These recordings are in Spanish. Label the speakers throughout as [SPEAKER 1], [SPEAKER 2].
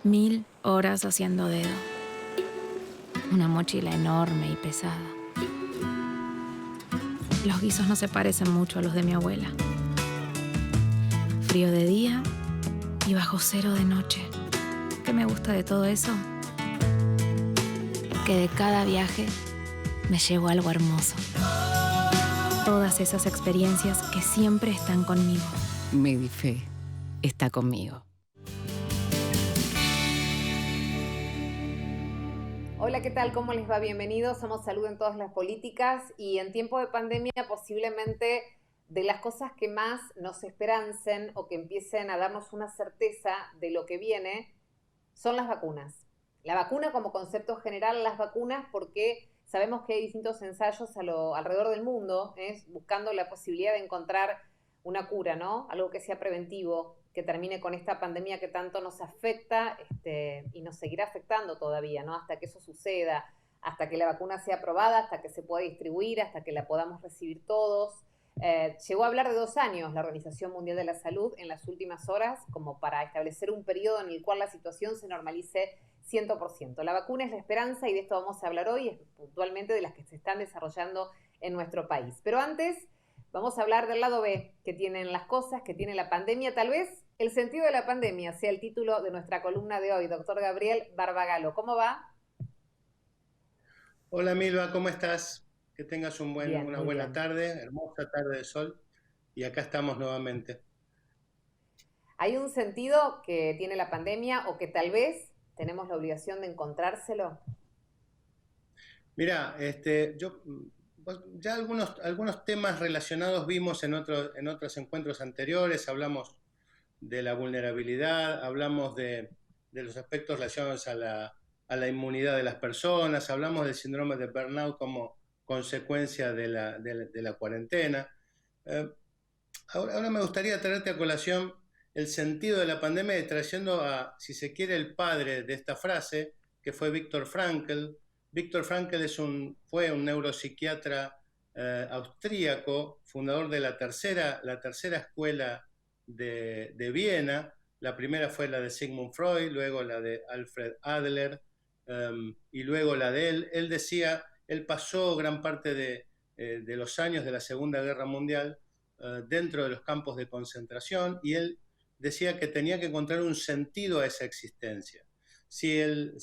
[SPEAKER 1] 1000 horas haciendo dedo. Una mochila enorme y pesada. Los guisos no se parecen mucho a los de mi abuela. Frío de día y bajo cero de noche. ¿Qué me gusta de todo eso? Que de cada viaje me llevo algo hermoso. Todas esas experiencias que siempre están conmigo.
[SPEAKER 2] Medife está conmigo.
[SPEAKER 3] Hola, ¿qué tal? ¿Cómo les va? Bienvenidos. Somos Salud en Todas las Políticas y en tiempo de pandemia posiblemente de las cosas que más nos esperancen o que empiecen a darnos una certeza de lo que viene son las vacunas. La vacuna como concepto general, las vacunas porque sabemos que hay distintos ensayos alrededor del mundo, buscando la posibilidad de encontrar una cura, ¿no? Algo que sea preventivo, que termine con esta pandemia que tanto nos afecta y nos seguirá afectando todavía, ¿no? Hasta que eso suceda, hasta que la vacuna sea aprobada, hasta que se pueda distribuir, hasta que la podamos recibir todos. Llegó a hablar de 2 años la Organización Mundial de la Salud en las últimas horas como para establecer un periodo en el cual la situación se normalice 100%. La vacuna es la esperanza y de esto vamos a hablar hoy, puntualmente de las que se están desarrollando en nuestro país. Pero antes vamos a hablar del lado B que tienen las cosas, que tiene la pandemia. Tal vez el sentido de la pandemia sea el título de nuestra columna de hoy. Doctor Gabriel Barbagalo, ¿cómo va?
[SPEAKER 4] Hola Milva, ¿cómo estás? Que tengas
[SPEAKER 3] Bien,
[SPEAKER 4] una
[SPEAKER 3] muy
[SPEAKER 4] buena
[SPEAKER 3] bien.
[SPEAKER 4] tarde, hermosa tarde de sol, y acá estamos nuevamente.
[SPEAKER 3] ¿Hay un sentido que tiene la pandemia o que tal vez tenemos la obligación de encontrárselo?
[SPEAKER 4] Mira, ya algunos temas relacionados vimos en otros encuentros anteriores. Hablamos de la vulnerabilidad, hablamos de los aspectos relacionados a la inmunidad de las personas, hablamos del síndrome de burnout como consecuencia de la cuarentena. Eh, Ahora me gustaría traerte a colación el sentido de la pandemia y trayendo a, si se quiere, el padre de esta frase, que fue Viktor Frankl. Viktor Frankl fue un neuropsiquiatra austríaco, fundador de la tercera escuela de Viena. La primera fue la de Sigmund Freud, luego la de Alfred Adler, y luego la de él. Él decía, él pasó gran parte de los años de la Segunda Guerra Mundial dentro de los campos de concentración, y él decía que tenía que encontrar un sentido a esa existencia. Si el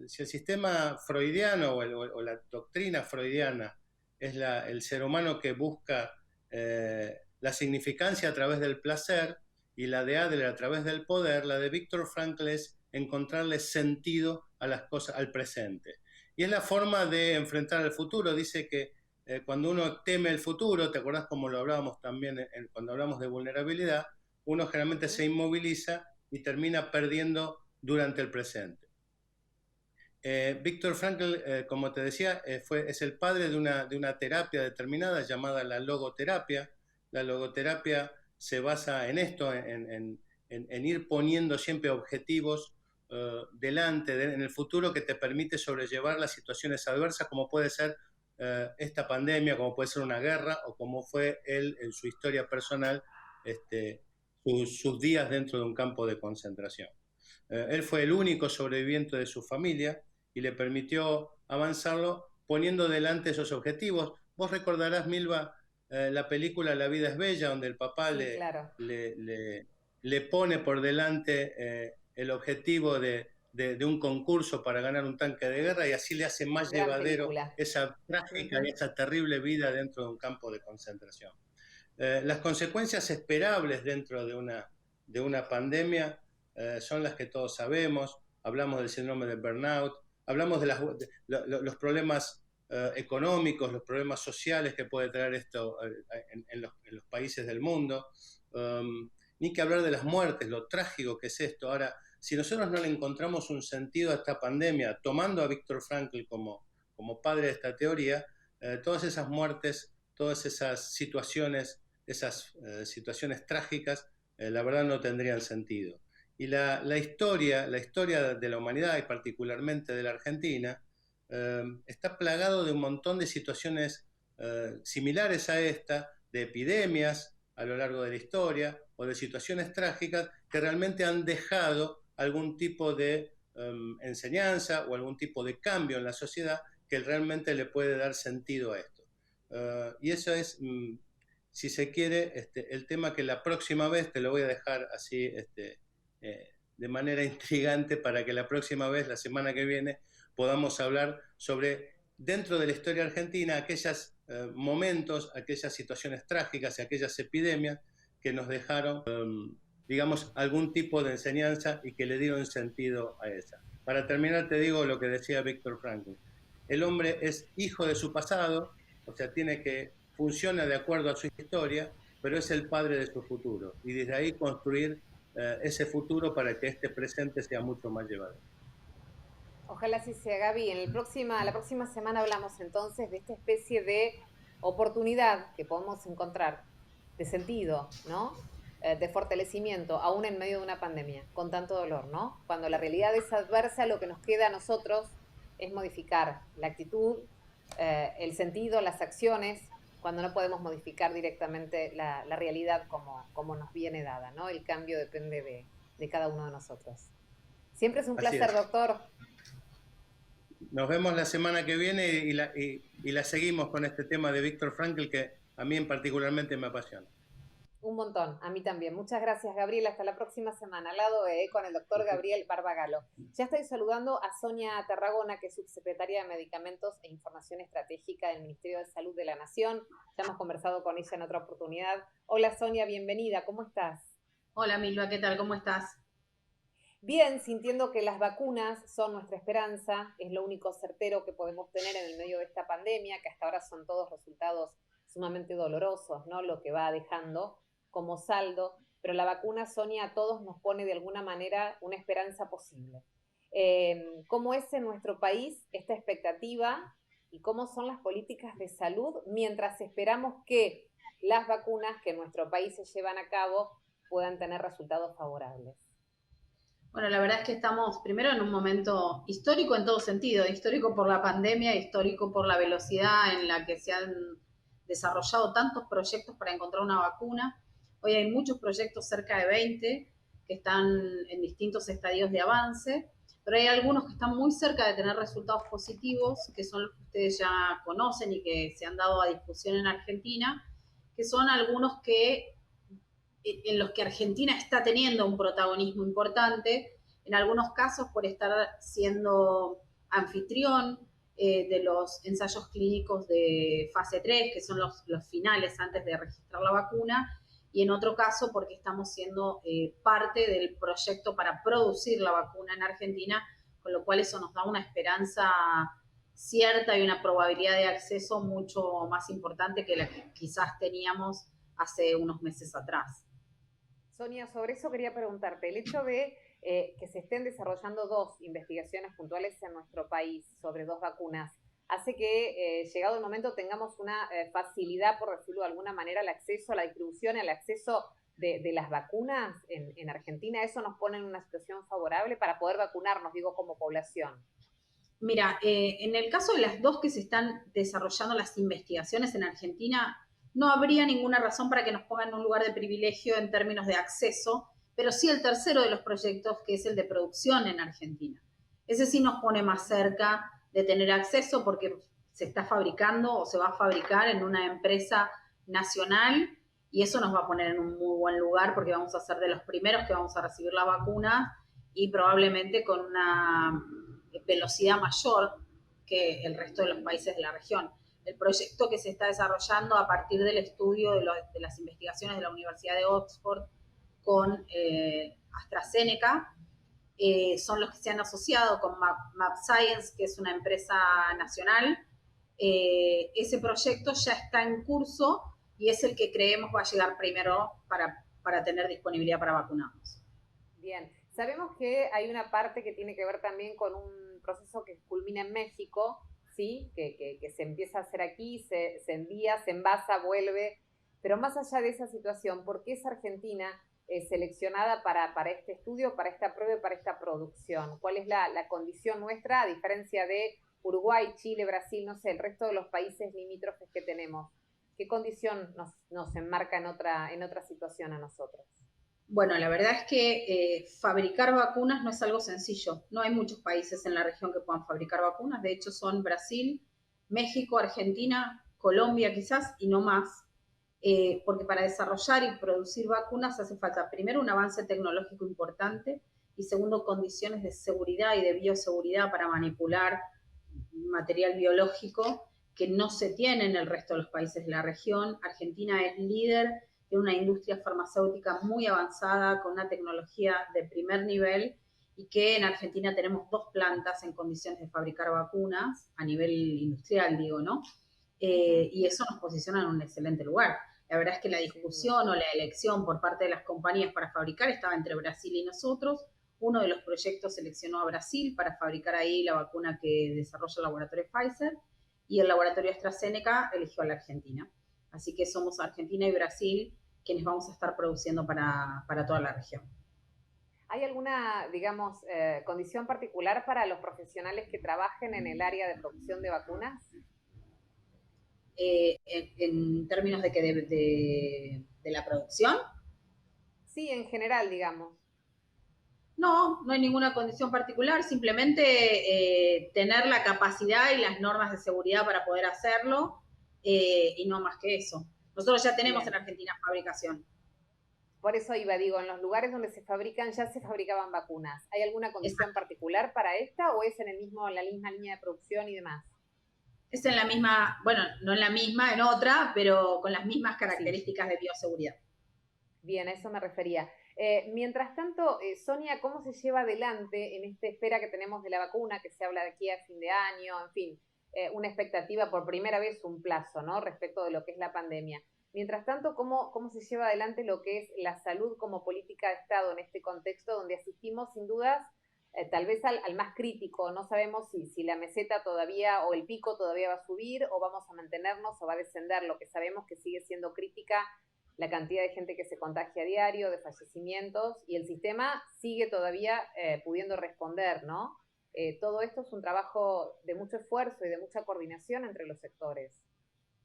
[SPEAKER 4] sistema freudiano o la doctrina freudiana es el ser humano que busca la significancia a través del placer, y la de Adler a través del poder, la de Viktor Frankl es encontrarle sentido a las cosas, al presente. Y es la forma de enfrentar el futuro. Dice que cuando uno teme el futuro, ¿te acordás como lo hablábamos también cuando hablamos de vulnerabilidad? Uno generalmente se inmoviliza y termina perdiendo durante el presente. Viktor Frankl, como te decía, es el padre de una terapia determinada llamada la logoterapia. La logoterapia se basa en esto, en ir poniendo siempre objetivos en el futuro que te permite sobrellevar las situaciones adversas, como puede ser esta pandemia, como puede ser una guerra, o como fue él en su historia personal, sus días dentro de un campo de concentración. Él fue el único sobreviviente de su familia y le permitió avanzarlo poniendo delante esos objetivos. Vos recordarás, Milva, la película La vida es bella, donde el papá
[SPEAKER 3] Sí, claro.
[SPEAKER 4] le pone por delante el objetivo de un concurso para ganar un tanque de guerra, y así le hace más
[SPEAKER 3] Gran
[SPEAKER 4] llevadero
[SPEAKER 3] película.
[SPEAKER 4] esa trágica y esa terrible vida dentro de un campo de concentración. Las consecuencias esperables dentro de una pandemia son las que todos sabemos. Hablamos del síndrome de burnout, hablamos los problemas económicos, los problemas sociales que puede traer esto en los países del mundo. Ni que hablar de las muertes, lo trágico que es esto. Ahora, si nosotros no le encontramos un sentido a esta pandemia, tomando a Viktor Frankl como padre de esta teoría, todas esas muertes, todas esas situaciones trágicas, la verdad no tendrían sentido. Y la historia de la humanidad, y particularmente de la Argentina, está plagado de un montón de situaciones similares a esta, de epidemias a lo largo de la historia, o de situaciones trágicas que realmente han dejado algún tipo de enseñanza o algún tipo de cambio en la sociedad que realmente le puede dar sentido a esto. Y eso es, si se quiere, el tema que la próxima vez te lo voy a dejar así de manera intrigante para que la próxima vez, la semana que viene, podamos hablar sobre, dentro de la historia argentina, aquellos momentos, aquellas situaciones trágicas y aquellas epidemias que nos dejaron, digamos, algún tipo de enseñanza y que le dieron sentido a esa. Para terminar, te digo lo que decía Víctor Frankl. El hombre es hijo de su pasado, o sea, funciona de acuerdo a su historia, pero es el padre de su futuro. Y desde ahí construir ese futuro para que este presente sea mucho más llevadero.
[SPEAKER 3] Ojalá así sea, Gaby. La próxima semana hablamos entonces de esta especie de oportunidad que podemos encontrar, de sentido, ¿no? De fortalecimiento, aún en medio de una pandemia, con tanto dolor, ¿no? Cuando la realidad es adversa, lo que nos queda a nosotros es modificar la actitud, el sentido, las acciones, cuando no podemos modificar directamente la realidad como nos viene dada, ¿no? El cambio depende de cada uno de nosotros. Siempre es un placer, doctor.
[SPEAKER 4] Nos vemos la semana que viene y la seguimos con este tema de Víctor Frankl, que a mí particularmente me apasiona.
[SPEAKER 3] Un montón, a mí también. Muchas gracias, Gabriel. Hasta la próxima semana, al lado con el doctor Gabriel Barbagalo. Ya estoy saludando a Sonia Tarragona, que es subsecretaria de Medicamentos e Información Estratégica del Ministerio de Salud de la Nación. Ya hemos conversado con ella en otra oportunidad. Hola, Sonia, bienvenida. ¿Cómo estás?
[SPEAKER 5] Hola, Milva, ¿qué tal? ¿Cómo estás?
[SPEAKER 3] Bien, sintiendo que las vacunas son nuestra esperanza, es lo único certero que podemos tener en el medio de esta pandemia, que hasta ahora son todos resultados sumamente dolorosos, ¿no? Lo que va dejando como saldo, pero la vacuna, Sonia, a todos nos pone de alguna manera una esperanza posible. ¿Cómo es en nuestro país esta expectativa y cómo son las políticas de salud mientras esperamos que las vacunas que en nuestro país se llevan a cabo puedan tener resultados favorables?
[SPEAKER 5] Bueno, la verdad es que estamos primero en un momento histórico en todo sentido, histórico por la pandemia, histórico por la velocidad en la que se han desarrollado tantos proyectos para encontrar una vacuna. Hoy hay muchos proyectos, cerca de 20, que están en distintos estadios de avance, pero hay algunos que están muy cerca de tener resultados positivos, que son los que ustedes ya conocen y que se han dado a discusión en Argentina, que son algunos en los que Argentina está teniendo un protagonismo importante, en algunos casos por estar siendo anfitrión de los ensayos clínicos de fase 3, que son los finales antes de registrar la vacuna, y en otro caso porque estamos siendo parte del proyecto para producir la vacuna en Argentina, con lo cual eso nos da una esperanza cierta y una probabilidad de acceso mucho más importante que la que quizás teníamos hace unos meses atrás.
[SPEAKER 3] Sonia, sobre eso quería preguntarte, el hecho de que se estén desarrollando 2 investigaciones puntuales en nuestro país sobre 2 vacunas, hace que llegado el momento tengamos una facilidad, por decirlo de alguna manera, al acceso a la distribución, al acceso de las vacunas en Argentina. ¿Eso nos pone en una situación favorable para poder vacunarnos, digo, como población?
[SPEAKER 5] Mira, en el caso de las 2 que se están desarrollando las investigaciones en Argentina, no habría ninguna razón para que nos pongan en un lugar de privilegio en términos de acceso, pero sí el tercero de los proyectos, que es el de producción en Argentina. Ese sí nos pone más cerca de tener acceso porque se está fabricando o se va a fabricar en una empresa nacional y eso nos va a poner en un muy buen lugar porque vamos a ser de los primeros que vamos a recibir la vacuna y probablemente con una velocidad mayor que el resto de los países de la región. El proyecto que se está desarrollando a partir del estudio de las investigaciones de la Universidad de Oxford con AstraZeneca, son los que se han asociado con MapScience, que es una empresa nacional. Ese proyecto ya está en curso y es el que creemos va a llegar primero para tener disponibilidad para vacunarnos.
[SPEAKER 3] Bien, sabemos que hay una parte que tiene que ver también con un proceso que culmina en México, ¿sí? Que se empieza a hacer aquí, se envía, se envasa, vuelve, pero más allá de esa situación, ¿por qué es Argentina seleccionada para este estudio, para esta prueba y para esta producción? ¿Cuál es la condición nuestra, a diferencia de Uruguay, Chile, Brasil, no sé, el resto de los países limítrofes que tenemos? ¿Qué condición nos enmarca en otra situación a nosotros?
[SPEAKER 5] Bueno, la verdad es que fabricar vacunas no es algo sencillo. No hay muchos países en la región que puedan fabricar vacunas. De hecho, son Brasil, México, Argentina, Colombia quizás, y no más. Porque para desarrollar y producir vacunas hace falta, primero, un avance tecnológico importante y segundo, condiciones de seguridad y de bioseguridad para manipular material biológico que no se tiene en el resto de los países de la región. Argentina es líder de una industria farmacéutica muy avanzada, con una tecnología de primer nivel, y que en Argentina tenemos 2 plantas en condiciones de fabricar vacunas, a nivel industrial, digo, ¿no? Y eso nos posiciona en un excelente lugar. La verdad es que la discusión o la elección por parte de las compañías para fabricar estaba entre Brasil y nosotros. Uno de los proyectos seleccionó a Brasil para fabricar ahí la vacuna que desarrolla el laboratorio Pfizer, y el laboratorio AstraZeneca eligió a la Argentina. Así que somos Argentina y Brasil quienes vamos a estar produciendo para toda la región.
[SPEAKER 3] ¿Hay alguna, digamos, condición particular para los profesionales que trabajen en el área de producción de vacunas?
[SPEAKER 5] En términos de que de la producción.
[SPEAKER 3] Sí, en general, digamos.
[SPEAKER 5] No, no hay ninguna condición particular, simplemente tener la capacidad y las normas de seguridad para poder hacerlo, y no más que eso. Nosotros ya tenemos
[SPEAKER 3] Bien.
[SPEAKER 5] en Argentina fabricación.
[SPEAKER 3] Por eso iba, digo, en los lugares donde se fabrican, ya se fabricaban vacunas. ¿Hay alguna condición
[SPEAKER 5] Exacto.
[SPEAKER 3] particular para esta o es en el mismo, la misma línea de producción y demás?
[SPEAKER 5] Es en la misma, bueno, no en la misma, en otra, pero con las mismas
[SPEAKER 3] Sí.
[SPEAKER 5] características de bioseguridad.
[SPEAKER 3] Bien, a eso me refería. Mientras tanto, Sonia, ¿cómo se lleva adelante en esta esfera que tenemos de la vacuna, que se habla de aquí a fin de año, en fin, una expectativa, por primera vez un plazo, ¿no? Respecto de lo que es la pandemia. Mientras tanto, ¿cómo se lleva adelante lo que es la salud como política de Estado en este contexto donde asistimos sin dudas, tal vez al más crítico? No sabemos si la meseta todavía o el pico todavía va a subir o vamos a mantenernos o va a descender. Lo que sabemos que sigue siendo crítica la cantidad de gente que se contagia a diario, de fallecimientos, y el sistema sigue todavía pudiendo responder, ¿no? Todo esto es un trabajo de mucho esfuerzo y de mucha coordinación entre los sectores.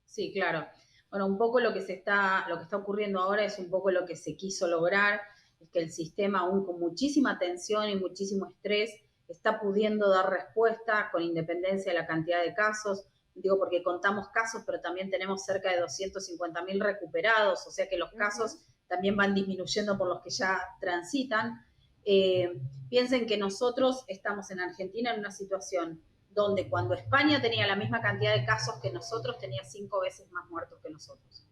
[SPEAKER 5] Sí, claro. Bueno, un poco lo que está ocurriendo ahora es un poco lo que se quiso lograr, es que el sistema, aún con muchísima tensión y muchísimo estrés, está pudiendo dar respuesta con independencia de la cantidad de casos. Digo, porque contamos casos, pero también tenemos cerca de 250.000 recuperados, o sea que los casos también van disminuyendo por los que ya transitan. Piensen que nosotros estamos en Argentina en una situación donde cuando España tenía la misma cantidad de casos que nosotros, tenía 5 veces más muertos que nosotros,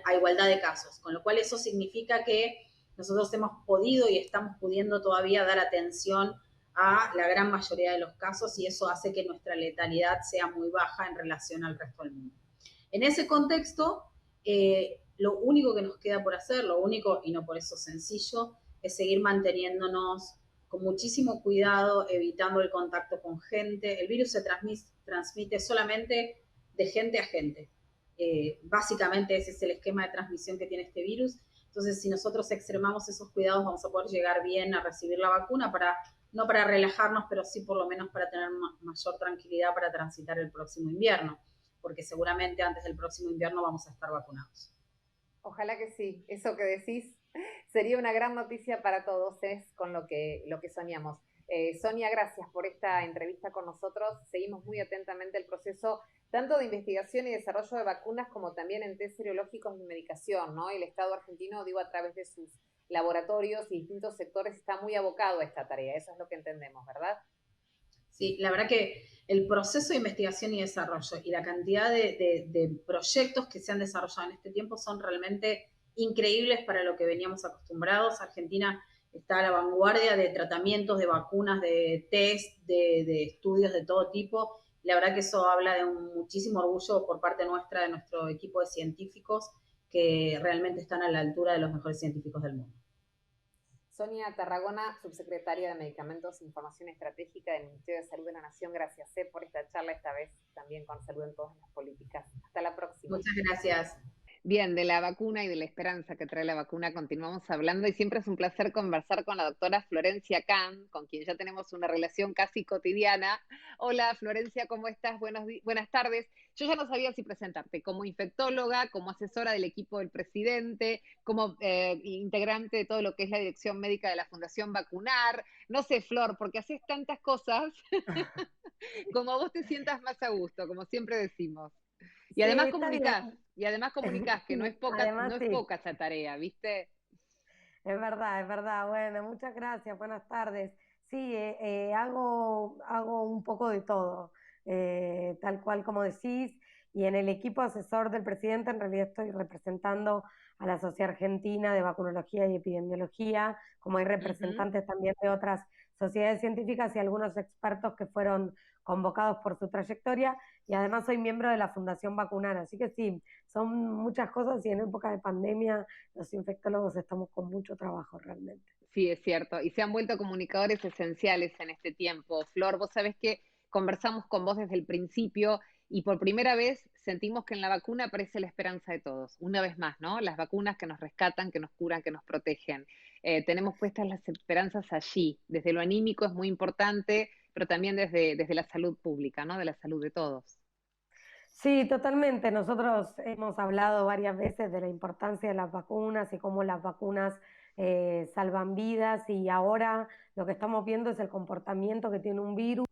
[SPEAKER 5] a igualdad de casos, con lo cual eso significa que nosotros hemos podido y estamos pudiendo todavía dar atención a la gran mayoría de los casos, y eso hace que nuestra letalidad sea muy baja en relación al resto del mundo. En ese contexto, lo único que nos queda por hacer, lo único, y no por eso sencillo, es seguir manteniéndonos con muchísimo cuidado, evitando el contacto con gente. El virus se transmite solamente de gente a gente. Básicamente ese es el esquema de transmisión que tiene este virus. Entonces, si nosotros extremamos esos cuidados, vamos a poder llegar bien a recibir la vacuna, no para relajarnos, pero sí por lo menos para tener mayor tranquilidad para transitar el próximo invierno, porque seguramente antes del próximo invierno vamos a estar vacunados.
[SPEAKER 3] Ojalá que sí, eso que decís sería una gran noticia para todos, es con lo que soñamos. Sonia, gracias por esta entrevista con nosotros. Seguimos muy atentamente el proceso tanto de investigación y desarrollo de vacunas como también en test serológicos y medicación, ¿no? El Estado argentino, digo, a través de sus laboratorios y distintos sectores está muy abocado a esta tarea. Eso es lo que entendemos, ¿verdad?
[SPEAKER 5] Sí, la verdad que el proceso de investigación y desarrollo y la cantidad de proyectos que se han desarrollado en este tiempo son realmente increíbles para lo que veníamos acostumbrados. Argentina está a la vanguardia de tratamientos, de vacunas, de test, de estudios de todo tipo. La verdad que eso habla de muchísimo orgullo por parte nuestra, de nuestro equipo de científicos, que realmente están a la altura de los mejores científicos del mundo.
[SPEAKER 3] Sonia Tarragona, subsecretaria de Medicamentos e Información Estratégica del Ministerio de Salud de la Nación, gracias por esta charla, esta vez también con Salud en todas las políticas. Hasta la próxima.
[SPEAKER 5] Muchas gracias.
[SPEAKER 3] Bien, de la vacuna y de la esperanza que trae la vacuna continuamos hablando y siempre es un placer conversar con la doctora Florencia Kahn, con quien ya tenemos una relación casi cotidiana. Hola Florencia, ¿cómo estás? Buenas tardes. Yo ya no sabía si presentarte como infectóloga, como asesora del equipo del presidente, como integrante de todo lo que es la dirección médica de la Fundación Vacunar. No sé, Flor, porque haces tantas cosas como vos te sientas más a gusto, como siempre decimos. Y
[SPEAKER 6] Sí,
[SPEAKER 3] además
[SPEAKER 6] está bien.
[SPEAKER 3] comunicás, que no es
[SPEAKER 6] Sí,
[SPEAKER 3] poca, no
[SPEAKER 6] además
[SPEAKER 3] es
[SPEAKER 6] sí,
[SPEAKER 3] poca esa tarea, ¿viste?
[SPEAKER 6] es verdad, es verdad. Bueno, muchas gracias, buenas tardes. Sí, hago un poco de todo, tal cual como decís, y en el equipo asesor del presidente en realidad estoy representando a la Sociedad Argentina de Vacunología y Epidemiología, como hay
[SPEAKER 3] Ujú.
[SPEAKER 6] representantes también de otras sociedades científicas y algunos expertos que fueron convocados por su trayectoria, y además soy miembro de la Fundación Vacunar, así que sí, son muchas cosas y en época de pandemia los infectólogos estamos con mucho trabajo realmente.
[SPEAKER 3] Sí, es cierto. Y se han vuelto comunicadores esenciales en este tiempo. Flor, vos sabés que conversamos con vos desde el principio y por primera vez sentimos que en la vacuna aparece la esperanza de todos. Una vez más, ¿no? Las vacunas que nos rescatan, que nos curan, que nos protegen. Tenemos puestas las esperanzas allí. Desde lo anímico es muy importante, pero también desde la salud pública, ¿no? De la salud de todos.
[SPEAKER 6] Sí, totalmente. Nosotros hemos hablado varias veces de la importancia de las vacunas y cómo las vacunas salvan vidas y ahora lo que estamos viendo es el comportamiento que tiene un virus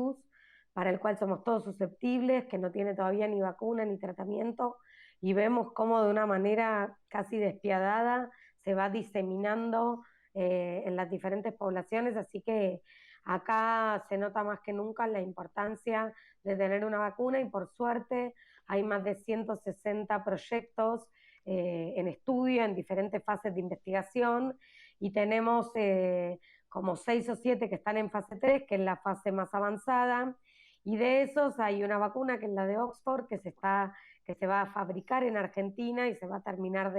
[SPEAKER 6] para el cual somos todos susceptibles, que no tiene todavía ni vacuna ni tratamiento y vemos cómo de una manera casi despiadada se va diseminando en las diferentes poblaciones, así que acá se nota más que nunca la importancia de tener una vacuna y por suerte hay más de 160 proyectos en estudio, en diferentes fases de investigación, y tenemos como 6 o 7 que están en fase 3, que es la fase más avanzada, y de esos hay una vacuna que es la de Oxford, que se va a fabricar en Argentina y se va a terminar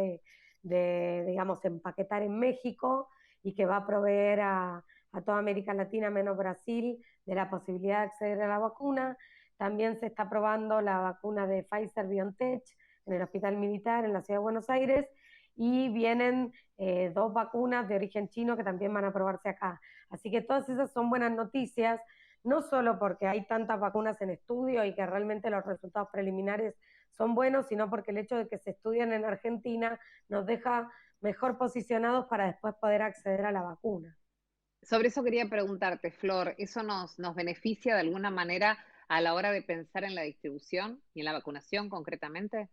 [SPEAKER 6] digamos, empaquetar en México y que va a proveer a toda América Latina menos Brasil de la posibilidad de acceder a la vacuna. También se está probando la vacuna de Pfizer-BioNTech en el Hospital Militar en la Ciudad de Buenos Aires y vienen 2 vacunas de origen chino que también van a probarse acá. Así que todas esas son buenas noticias, no solo porque hay tantas vacunas en estudio y que realmente los resultados preliminares son buenos, sino porque el hecho de que se estudian en Argentina nos deja mejor posicionados para después poder acceder a la vacuna.
[SPEAKER 3] Sobre eso quería preguntarte, Flor, ¿eso nos beneficia de alguna manera a la hora de pensar en la distribución y en la vacunación concretamente?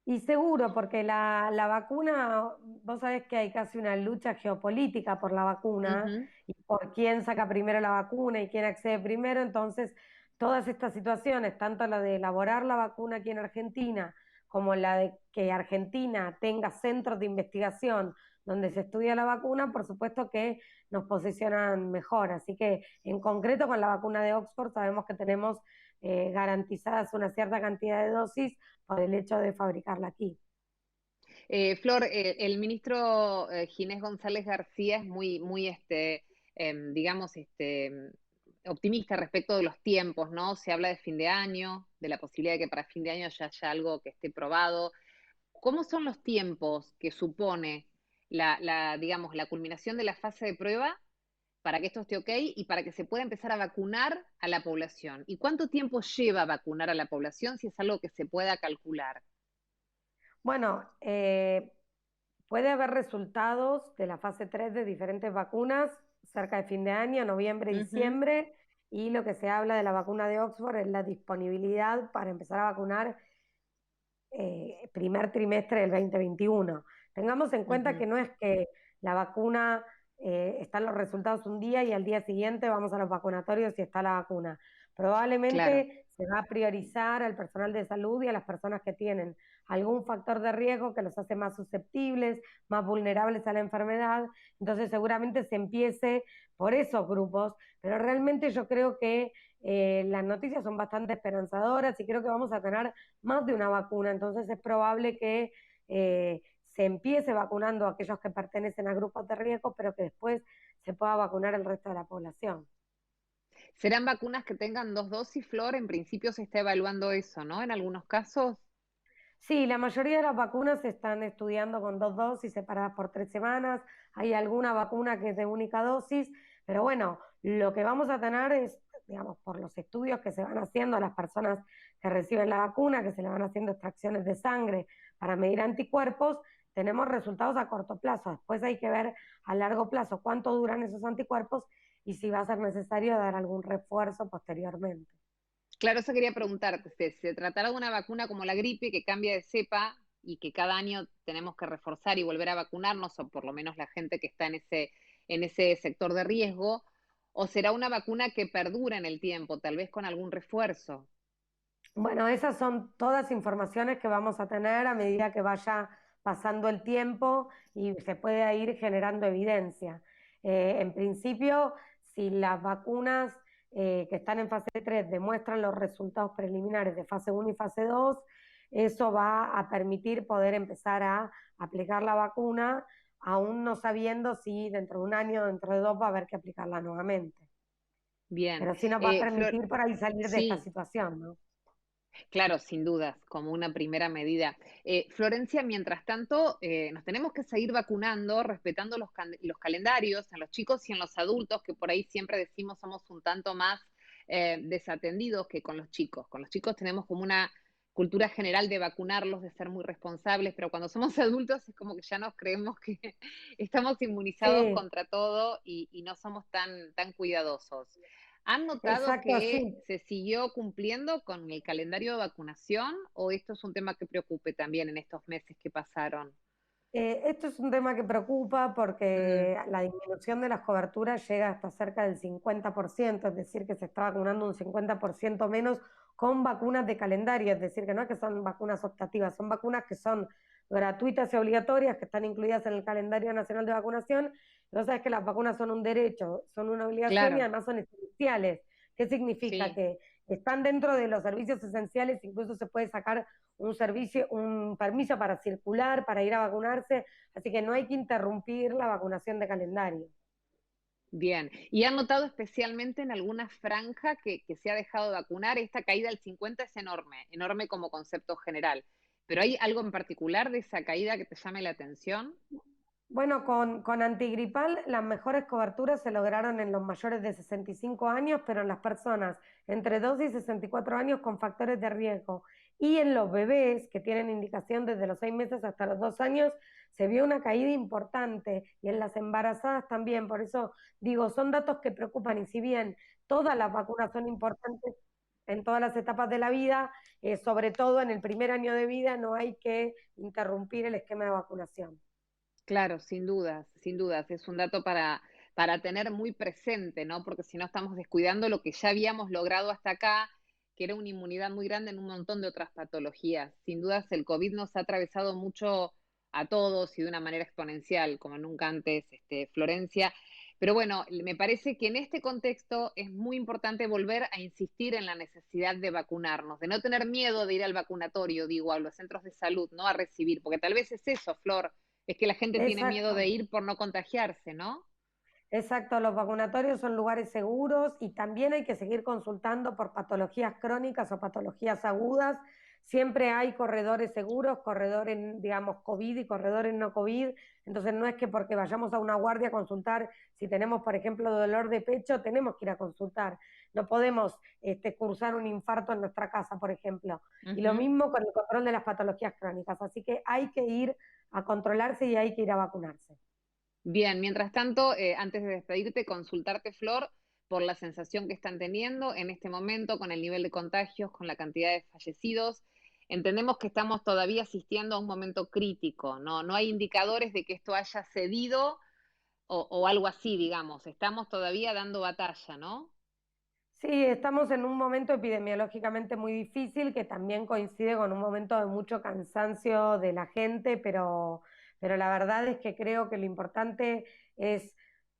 [SPEAKER 6] Y seguro, porque la vacuna, vos sabés que hay casi una lucha geopolítica por la vacuna
[SPEAKER 3] Ujú.
[SPEAKER 6] y por quién saca primero la vacuna y quién accede primero. Entonces, todas estas situaciones, tanto la de elaborar la vacuna aquí en Argentina, como la de que Argentina tenga centros de investigación donde se estudia la vacuna, por supuesto que nos posicionan mejor. Así que, en concreto, con la vacuna de Oxford, sabemos que tenemos garantizadas una cierta cantidad de dosis por el hecho de fabricarla aquí.
[SPEAKER 3] Flor, el ministro Ginés González García es muy digamos, optimista respecto de los tiempos, ¿no? Se habla de fin de año, de la posibilidad de que para fin de año ya haya algo que esté probado. ¿Cómo son los tiempos que supone digamos, la culminación de la fase de prueba para que esto esté ok y para que se pueda empezar a vacunar a la población? ¿Y cuánto tiempo lleva vacunar a la población si es algo que se pueda calcular?
[SPEAKER 6] Bueno, puede haber resultados de la fase 3 de diferentes vacunas cerca de fin de año, noviembre,
[SPEAKER 3] Ujú.
[SPEAKER 6] diciembre, y lo que se habla de la vacuna de Oxford es la disponibilidad para empezar a vacunar primer trimestre del 2021. Tengamos en cuenta
[SPEAKER 3] Ujú.
[SPEAKER 6] que no es que la vacuna están los resultados un día y al día siguiente vamos a los vacunatorios y está la vacuna.
[SPEAKER 3] Claro.
[SPEAKER 6] Probablemente se va a priorizar al personal de salud y a las personas que tienen algún factor de riesgo que los hace más susceptibles, más vulnerables a la enfermedad. Entonces seguramente se empiece por esos grupos, pero realmente yo creo que las noticias son bastante esperanzadoras y creo que vamos a tener más de una vacuna, entonces es probable que se empiece vacunando a aquellos que pertenecen a grupos de riesgo, pero que después se pueda vacunar el resto de la población.
[SPEAKER 3] ¿Serán vacunas que tengan dos dosis, Flor? En principio se está evaluando eso, ¿no? En algunos casos.
[SPEAKER 6] Sí, la mayoría de las vacunas se están estudiando con 2 dosis separadas por 3 semanas. Hay alguna vacuna que es de única dosis, pero bueno, lo que vamos a tener es, digamos, por los estudios que se van haciendo a las personas que reciben la vacuna, que se le van haciendo extracciones de sangre para medir anticuerpos, tenemos resultados a corto plazo. Después hay que ver a largo plazo cuánto duran esos anticuerpos y si va a ser necesario dar algún refuerzo posteriormente.
[SPEAKER 3] Claro, eso quería preguntarte, si se tratara de una vacuna como la gripe que cambia de cepa y que cada año tenemos que reforzar y volver a vacunarnos, o por lo menos la gente que está en ese sector de riesgo, o será una vacuna que perdura en el tiempo, tal vez con algún refuerzo.
[SPEAKER 6] Bueno, esas son todas informaciones que vamos a tener a medida que vaya pasando el tiempo y se puede ir generando evidencia. En principio, si las vacunas que están en fase 3 demuestran los resultados preliminares de fase 1 y fase 2, eso va a permitir poder empezar a aplicar la vacuna, aún no sabiendo si dentro de un año o dentro de 2 va a haber que aplicarla nuevamente.
[SPEAKER 3] Bien.
[SPEAKER 6] Pero sí nos va a
[SPEAKER 3] Flor,
[SPEAKER 6] permitir por ahí salir de esta
[SPEAKER 3] sí,
[SPEAKER 6] situación, ¿no?
[SPEAKER 3] claro, sin dudas, como una primera medida. Florencia, mientras tanto, nos tenemos que seguir vacunando, respetando los calendarios en los chicos y en los adultos, que por ahí siempre decimos somos un tanto más desatendidos que con los chicos. Con los chicos tenemos como una cultura general de vacunarlos, de ser muy responsables, pero cuando somos adultos es como que ya nos creemos que estamos inmunizados
[SPEAKER 6] Sí,
[SPEAKER 3] contra todo y no somos tan cuidadosos. ¿Han notado
[SPEAKER 6] exacto,
[SPEAKER 3] que
[SPEAKER 6] sí.
[SPEAKER 3] se siguió cumpliendo con el calendario de vacunación o esto es un tema que preocupe también en estos meses que pasaron?
[SPEAKER 6] Esto es un tema que preocupa
[SPEAKER 3] Mm,
[SPEAKER 6] porque la disminución de las coberturas llega hasta cerca del 50%, es decir, que se está vacunando un 50% menos con vacunas de calendario, es decir, que no es que son vacunas optativas, son vacunas que son gratuitas y obligatorias, que están incluidas en el calendario nacional de vacunación. Vos sabés que las vacunas son un derecho, son una obligación y
[SPEAKER 3] claro,
[SPEAKER 6] además son esenciales. ¿Qué significa?
[SPEAKER 3] sí.
[SPEAKER 6] Que están dentro de los servicios esenciales, incluso se puede sacar un servicio, un permiso para circular, para ir a vacunarse, así que no hay que interrumpir la vacunación de calendario.
[SPEAKER 3] Bien. ¿Y han notado especialmente en alguna franja que se ha dejado de vacunar? Esta caída del 50 es enorme, enorme como concepto general. ¿Pero hay algo en particular de esa caída que te llame la atención?
[SPEAKER 6] Bueno, con antigripal las mejores coberturas se lograron en los mayores de 65 años, pero en las personas entre 2 y 64 años con factores de riesgo. Y en los bebés que tienen indicación desde los 6 meses hasta los 2 años, se vio una caída importante y en las embarazadas también. Por eso digo, son datos que preocupan y si bien todas las vacunas son importantes en todas las etapas de la vida, sobre todo en el primer año de vida no hay que interrumpir el esquema de vacunación.
[SPEAKER 3] Claro, sin dudas, sin dudas. Es un dato para tener muy presente, ¿no? Porque si no estamos descuidando lo que ya habíamos logrado hasta acá, que era una inmunidad muy grande en un montón de otras patologías. Sin dudas, el COVID nos ha atravesado mucho a todos y de una manera exponencial, como nunca antes, Florencia. Pero bueno, me parece que en este contexto es muy importante volver a insistir en la necesidad de vacunarnos, de no tener miedo de ir al vacunatorio, digo, a los centros de salud, ¿no? A recibir, porque tal vez es eso, Flor, es que la gente tiene miedo de
[SPEAKER 6] Exacto,
[SPEAKER 3] ir por no contagiarse, ¿no?
[SPEAKER 6] exacto. Los vacunatorios son lugares seguros y también hay que seguir consultando por patologías crónicas o patologías agudas. Siempre hay corredores seguros, corredores, digamos, COVID y corredores no COVID. Entonces no es que porque vayamos a una guardia a consultar, si tenemos, por ejemplo, dolor de pecho, tenemos que ir a consultar. No podemos cursar un infarto en nuestra casa, por ejemplo. Y lo
[SPEAKER 3] Ujú.
[SPEAKER 6] mismo con el control de las patologías crónicas. Así que hay que ir a controlarse y hay que ir a vacunarse.
[SPEAKER 3] Bien, mientras tanto, antes de despedirte, consultarte, Flor, por la sensación que están teniendo en este momento con el nivel de contagios, con la cantidad de fallecidos. Entendemos que estamos todavía asistiendo a un momento crítico, ¿no? No hay indicadores de que esto haya cedido o algo así, digamos. Estamos todavía dando batalla, ¿no?
[SPEAKER 6] Sí, estamos en un momento epidemiológicamente muy difícil que también coincide con un momento de mucho cansancio de la gente, pero la verdad es que creo que lo importante es,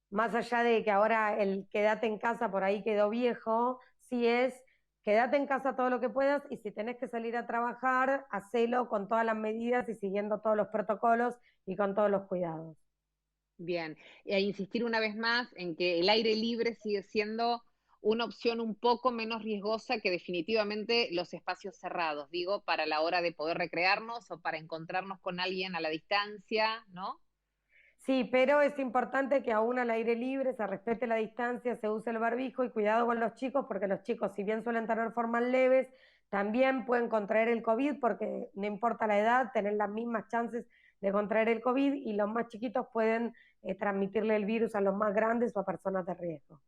[SPEAKER 6] más allá de que ahora el quédate en casa por ahí quedó viejo, sí es quédate en casa todo lo que puedas y si tenés que salir a trabajar, hacelo con todas las medidas y siguiendo todos los protocolos y con todos los cuidados.
[SPEAKER 3] Bien, e insistir una vez más en que el aire libre sigue siendo una opción un poco menos riesgosa que definitivamente los espacios cerrados, digo, para la hora de poder recrearnos o para encontrarnos con alguien a la distancia, ¿no?
[SPEAKER 6] Sí, pero es importante que aún al aire libre se respete la distancia, se use el barbijo y cuidado con los chicos, porque los chicos, si bien suelen tener formas leves, también pueden contraer el COVID, porque no importa la edad, tienen las mismas chances de contraer el COVID y los más chiquitos pueden transmitirle el virus a los más grandes o a personas de riesgo.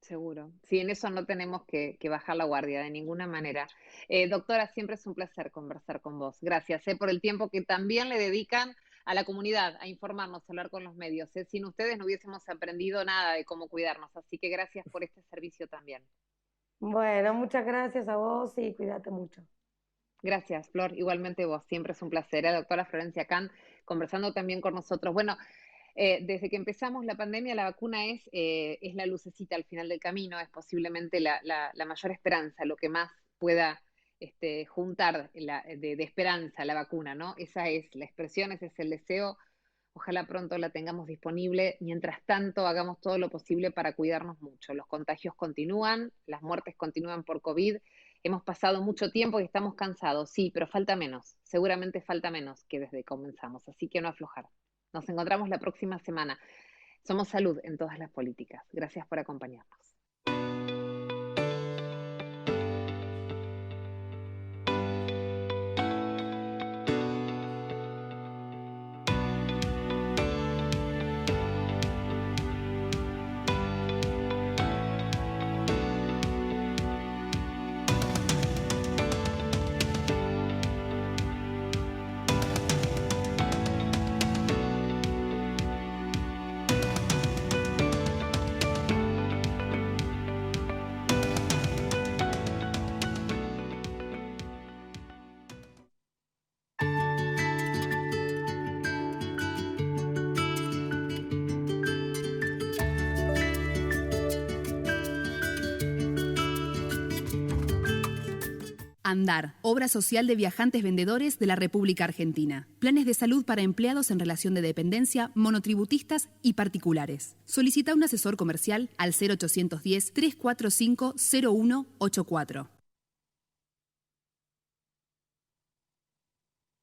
[SPEAKER 3] Seguro. Sí, en eso no tenemos que bajar la guardia de ninguna manera. Doctora, siempre es un placer conversar con vos. Gracias por el tiempo que también le dedican a la comunidad, a informarnos, a hablar con los medios. Sin ustedes no hubiésemos aprendido nada de cómo cuidarnos, así que gracias por este servicio también.
[SPEAKER 6] Bueno, muchas gracias a vos y cuídate mucho.
[SPEAKER 3] Gracias, Flor. Igualmente vos, siempre es un placer. Doctora Florencia Can, conversando también con nosotros. Bueno, desde que empezamos la pandemia, la vacuna es la lucecita al final del camino, es posiblemente la mayor esperanza, lo que más pueda juntar de esperanza la vacuna, ¿no? Esa es la expresión, ese es el deseo. Ojalá pronto la tengamos disponible. Mientras tanto, hagamos todo lo posible para cuidarnos mucho. Los contagios continúan, las muertes continúan por COVID. Hemos pasado mucho tiempo y estamos cansados, sí, pero falta menos. Seguramente falta menos que desde que comenzamos, así que no aflojar. Nos encontramos la próxima semana. Somos Salud en todas las políticas. Gracias por acompañarnos.
[SPEAKER 7] Andar, obra social de viajantes vendedores de la República Argentina. Planes de salud para empleados en relación de dependencia, monotributistas y particulares. Solicita un asesor comercial al 0810 345 0184.